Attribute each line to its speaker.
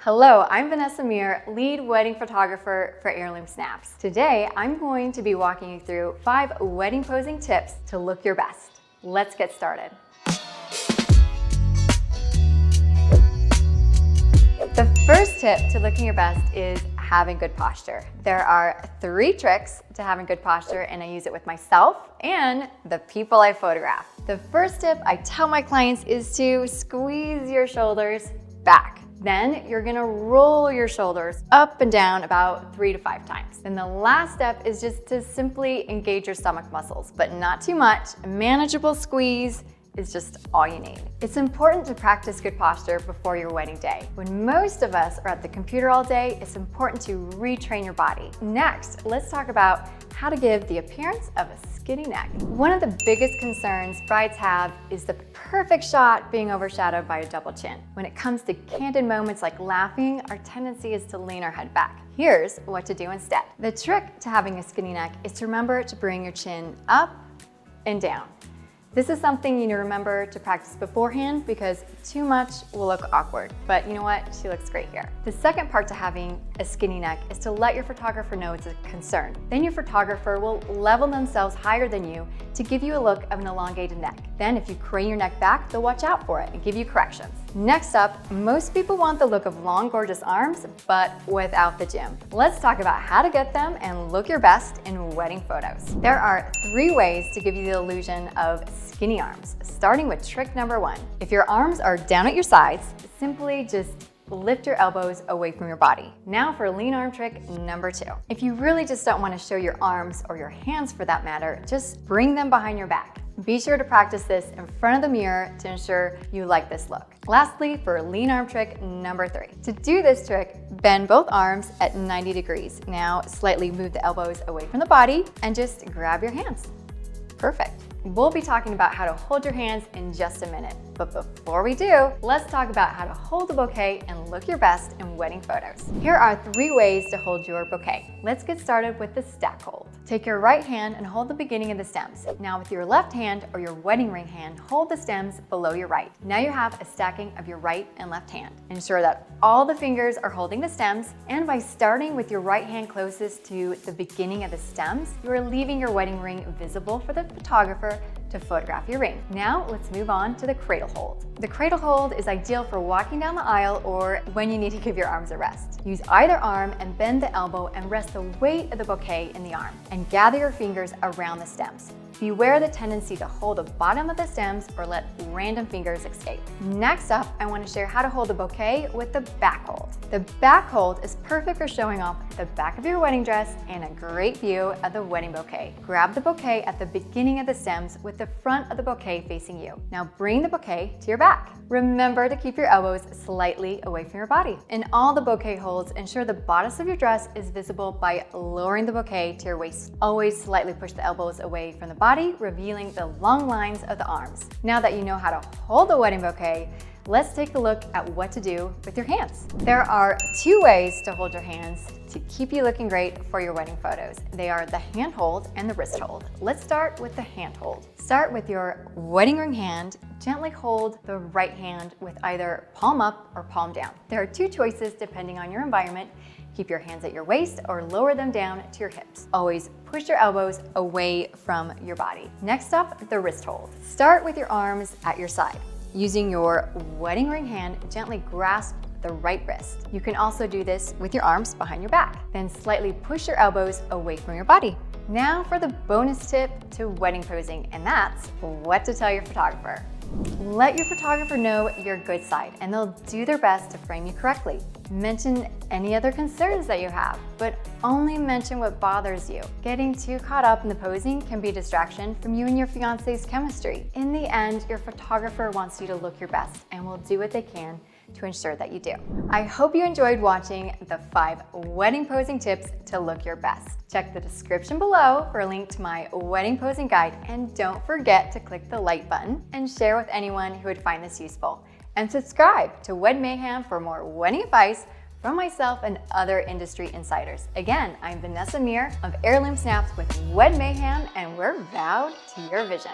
Speaker 1: Hello, I'm Vanessa Muir, lead wedding photographer for Heirloom Snaps. Today, I'm going to be walking you through 5 wedding posing tips to look your best. Let's get started. The first tip to looking your best is having good posture. There are 3 tricks to having good posture, and I use it with myself and the people I photograph. The first tip I tell my clients is to squeeze your shoulders back. Then you're gonna roll your shoulders up and down about 3 to 5 times. Then the last step is just to simply engage your stomach muscles, but not too much. A manageable squeeze is just all you need. It's important to practice good posture before your wedding day. When most of us are at the computer all day, it's important to retrain your body. Next, let's talk about how to give the appearance of a skinny neck. One of the biggest concerns brides have is the perfect shot being overshadowed by a double chin. When it comes to candid moments like laughing, our tendency is to lean our head back. Here's what to do instead. The trick to having a skinny neck is to remember to bring your chin up and down. This is something you need to remember to practice beforehand because too much will look awkward, but you know what? She looks great here. The second part to having a skinny neck is to let your photographer know it's a concern. Then your photographer will level themselves higher than you to give you a look of an elongated neck. Then if you crane your neck back, they'll watch out for it and give you corrections. Next up, most people want the look of long, gorgeous arms, but without the gym. Let's talk about how to get them and look your best in wedding photos. There are 3 ways to give you the illusion of skinny arms, starting with trick number 1. If your arms are down at your sides, simply just lift your elbows away from your body. Now for lean arm trick number 2. If you really just don't want to show your arms or your hands for that matter, just bring them behind your back. Be sure to practice this in front of the mirror to ensure you like this look. Lastly, for lean arm trick number 3. To do this trick, bend both arms at 90 degrees. Now slightly move the elbows away from the body and just grab your hands. Perfect. We'll be talking about how to hold your hands in just a minute. But before we do, let's talk about how to hold a bouquet and look your best in wedding photos. Here are 3 ways to hold your bouquet. Let's get started with the stack hold. Take your right hand and hold the beginning of the stems. Now with your left hand or your wedding ring hand, hold the stems below your right. Now you have a stacking of your right and left hand. Ensure that all the fingers are holding the stems, and by starting with your right hand closest to the beginning of the stems, you are leaving your wedding ring visible for the photographer to photograph your ring. Now let's move on to the cradle hold. The cradle hold is ideal for walking down the aisle or when you need to give your arms a rest. Use either arm and bend the elbow and rest the weight of the bouquet in the arm, and gather your fingers around the stems. Beware the tendency to hold the bottom of the stems or let random fingers escape. Next up, I want to share how to hold a bouquet with the back hold. The back hold is perfect for showing off the back of your wedding dress and a great view of the wedding bouquet. Grab the bouquet at the beginning of the stems with the front of the bouquet facing you. Now bring the bouquet to your back. Remember to keep your elbows slightly away from your body. In all the bouquet holds, ensure the bodice of your dress is visible by lowering the bouquet to your waist. Always slightly push the elbows away from the body, revealing the long lines of the arms. Now that you know how to hold the wedding bouquet, let's take a look at what to do with your hands. There are 2 ways to hold your hands to keep you looking great for your wedding photos. They are the hand hold and the wrist hold. Let's start with the hand hold. Start with your wedding ring hand. Gently hold the right hand with either palm up or palm down. There are 2 choices depending on your environment. Keep your hands at your waist or lower them down to your hips. Always push your elbows away from your body. Next up, the wrist hold. Start with your arms at your side. Using your wedding ring hand, gently grasp the right wrist. You can also do this with your arms behind your back. Then slightly push your elbows away from your body. Now for the bonus tip to wedding posing, and that's what to tell your photographer. Let your photographer know your good side, and they'll do their best to frame you correctly. Mention any other concerns that you have, but only mention what bothers you. Getting too caught up in the posing can be a distraction from you and your fiance's chemistry. In the end, your photographer wants you to look your best and will do what they can to ensure that you do. I hope you enjoyed watching the 5 wedding posing tips to look your best. Check the description below for a link to my wedding posing guide, and don't forget to click the like button and share with anyone who would find this useful. And subscribe to Wed Mayhem for more wedding advice from myself and other industry insiders. Again, I'm Vanessa Muir of Heirloom Snaps with Wed Mayhem, and we're vowed to your vision.